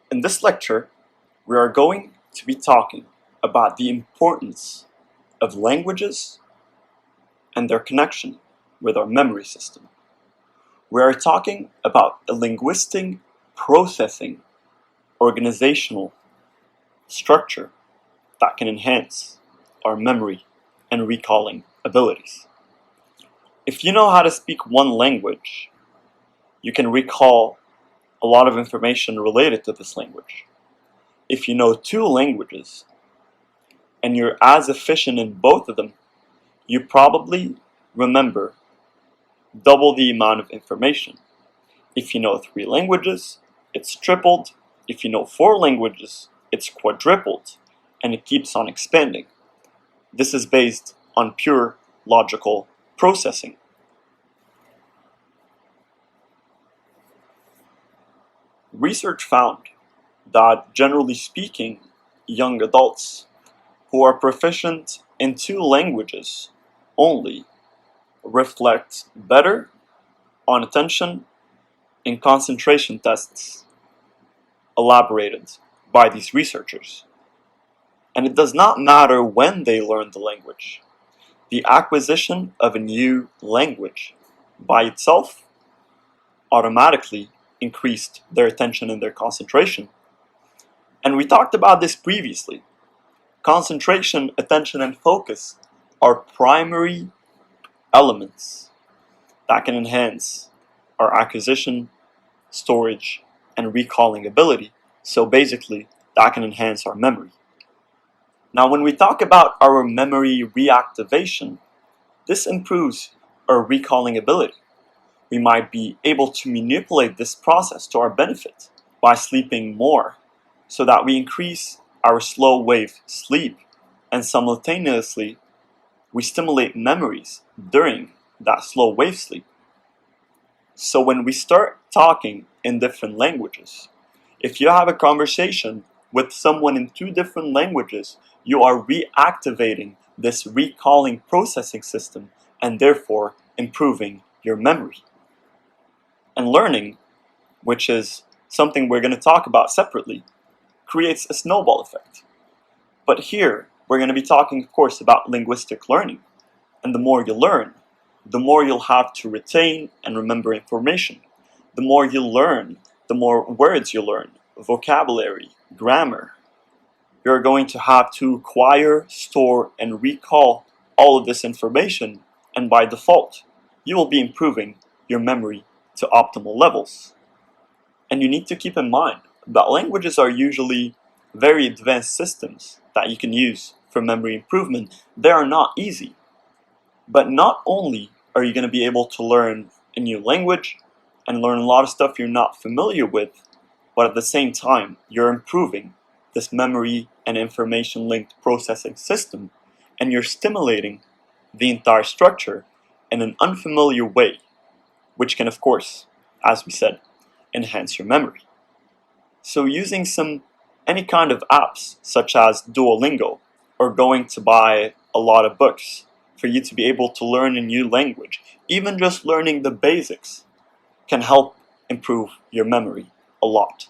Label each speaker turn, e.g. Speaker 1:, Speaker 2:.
Speaker 1: In this lecture, we are going to be talking about the importance of languages and their connection with our memory system. We are talking about a linguistic processing organizational structure that can enhance our memory and recalling abilities. If you know how to speak one language, you can recall a lot of information related to this language. If you know two languages and you're as efficient in both of them, you probably remember double the amount of information. If you know three languages, it's tripled. If you know four languages, it's quadrupled, and it keeps on expanding. This is based on pure logical processing. Research found that, generally speaking, young adults who are proficient in two languages only reflect better on attention and concentration tests elaborated by these researchers. And it does not matter when they learn the language. The acquisition of a new language by itself automatically increased their attention and their concentration. And we talked about this previously. Concentration, attention, and focus are primary elements that can enhance our acquisition, storage, and recalling ability. So basically, that can enhance our memory. Now, when we talk about our memory reactivation, this improves our recalling ability. We might be able to manipulate this process to our benefit by sleeping more, so that we increase our slow wave sleep, and simultaneously we stimulate memories during that slow wave sleep. So when we start talking in different languages, if you have a conversation with someone in two different languages, you are reactivating this recalling processing system and therefore improving your memory. And learning, which is something we're going to talk about separately, creates a snowball effect. But here, we're going to be talking, of course, about linguistic learning. And the more you learn, the more you'll have to retain and remember information. The more you learn, the more words you learn, vocabulary, grammar. You're going to have to acquire, store, and recall all of this information, and by default, you will be improving your memory to optimal levels. And you need to keep in mind that languages are usually very advanced systems that you can use for memory improvement. They are not easy. But not only are you going to be able to learn a new language and learn a lot of stuff you're not familiar with, but at the same time, you're improving this memory and information linked processing system, and you're stimulating the entire structure in an unfamiliar way, which can, of course, as we said, enhance your memory. So using any kind of apps such as Duolingo, or going to buy a lot of books for you to be able to learn a new language, even just learning the basics, can help improve your memory a lot.